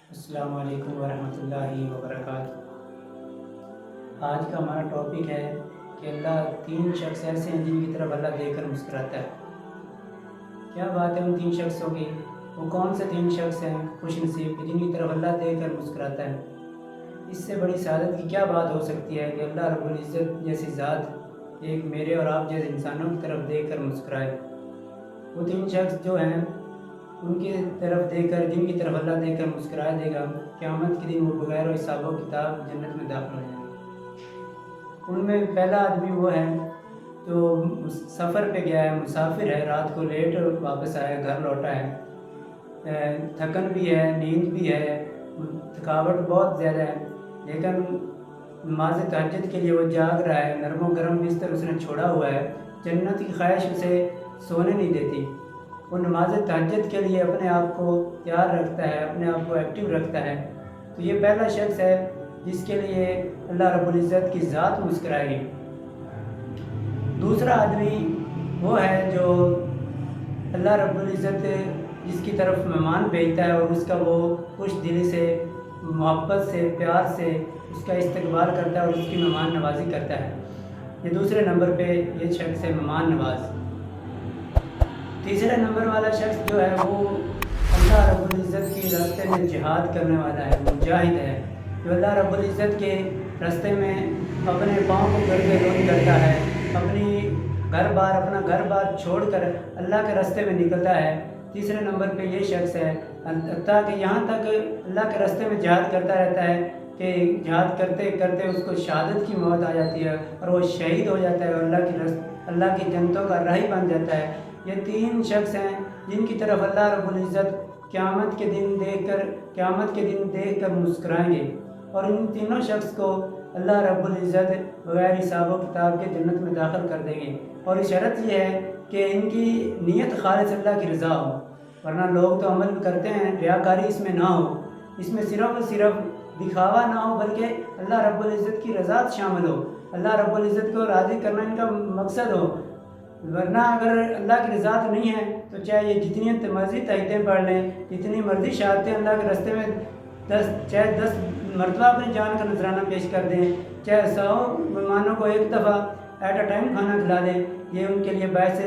السلام علیکم ورحمۃ اللہ وبرکاتہ۔ آج کا ہمارا ٹاپک ہے کہ اللہ تین شخص ایسے ہیں جن کی طرف اللہ دیکھ کر مسکراتا ہے۔ کیا بات ہے ان تین شخصوں کی؟ وہ کون سے تین شخص ہیں خوش نصیب جن کی طرف اللہ دیکھ کر مسکراتا ہے؟ اس سے بڑی سعادت کی کیا بات ہو سکتی ہے کہ اللہ رب العزت جیسی ذات ایک میرے اور آپ جیسے انسانوں کی طرف دیکھ کر مسکرائے۔ وہ تین شخص جو ہیں ان کی طرف دیکھ کر جن کی طرف اللہ دیکھ کر مسکرا دے گا، قیامت کے دن وہ بغیر حساب و کتاب جنت میں داخل ہو جائیں گے۔ ان میں پہلا آدمی وہ ہے جو سفر پہ گیا ہے، مسافر ہے، رات کو لیٹ واپس آیا، گھر لوٹا ہے، تھکن بھی ہے، نیند بھی ہے، تھکاوٹ بہت زیادہ ہے، لیکن نماز تہجد کے لیے وہ جاگ رہا ہے، نرم و گرم بستر اس نے چھوڑا ہوا ہے، جنت کی خواہش اسے سونے نہیں دیتی۔ وہ نماز تہجد کے لیے اپنے آپ کو تیار رکھتا ہے، اپنے آپ کو ایکٹیو رکھتا ہے۔ تو یہ پہلا شخص ہے جس کے لیے اللہ رب العزت کی ذات مسکرائے گی۔ دوسرا آدمی وہ ہے جو اللہ رب العزت جس کی طرف مہمان بھیجتا ہے اور اس کا وہ خوش دلی سے، محبت سے، پیار سے اس کا استقبال کرتا ہے اور اس کی مہمان نوازی کرتا ہے۔ یہ دوسرے نمبر پہ یہ شخص ہے مہمان نواز۔ تیسرے نمبر والا شخص جو ہے وہ اللہ رب العزت کی راستے میں جہاد کرنے والا ہے، مجاہد ہے، جو اللہ رب العزت کے راستے میں اپنے پاؤں کو گردے روئی کرتا ہے، اپنا گھر بار چھوڑ کر اللہ کے راستے میں نکلتا ہے۔ تیسرے نمبر پہ یہ شخص ہے، تاکہ یہاں تک اللہ کے راستے میں جہاد کرتا رہتا ہے کہ جہاد کرتے کرتے اس کو شہادت کی موت آ جاتی ہے اور وہ شہید ہو جاتا ہے اور اللہ کی جنتوں کا راہی بن جاتا ہے۔ یہ تین شخص ہیں جن کی طرف اللہ رب العزت قیامت کے دن دیکھ کر مسکرائیں گے، اور ان تینوں شخص کو اللہ رب العزت بغیر حساب و کتاب کے جنت میں داخل کر دیں گے، اور شرط یہ ہے کہ ان کی نیت خالص اللہ کی رضا ہو، ورنہ لوگ تو عمل کرتے ہیں، ریاکاری اس میں نہ ہو، اس میں صرف اور صرف دکھاوا نہ ہو، بلکہ اللہ رب العزت کی رضا شامل ہو، اللہ رب العزت کو راضی کرنا ان کا مقصد ہو۔ ورنہ اگر اللہ کی رضا نہیں ہے تو چاہے یہ جتنی مرضی تہجدیں پڑھ لیں، جتنی مرضی شہادتیں اللہ کے راستے میں چاہے 10 مرتبہ اپنی جان کا نذرانہ پیش کر دیں، چاہے 100 مہمانوں کو ایک دفعہ ایٹ اے ٹائم کھانا کھلا دیں، یہ ان کے لیے باعث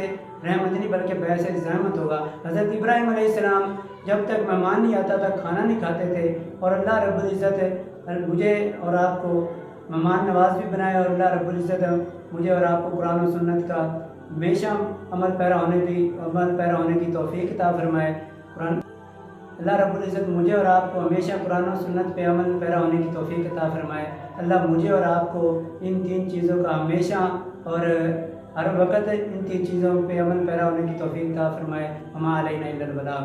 رحمت نہیں بلکہ باعث زحمت ہوگا۔ حضرت ابراہیم علیہ السلام جب تک مہمان نہیں آتا تھا کھانا نہیں کھاتے تھے، اور اللہ رب العزت مجھے اور آپ کو مہمان نواز بھی بنائے، اور اللہ رب العزت مجھے اور آپ کو قرآن و سنت کا ہمیشہ عمل پیرا ہونے کی توفیق عطا فرمائے۔ اللہ رب العزت مجھے اور آپ کو ہمیشہ قرآن و سنت پہ عمل پیرا ہونے کی توفیق عطا فرمائے۔ اللہ مجھے اور آپ کو ان تین چیزوں کا ہمیشہ اور ہر وقت ان تین چیزوں پہ عمل پیرا ہونے کی توفیق عطا فرمائے۔ وما علینا الا البلاغ۔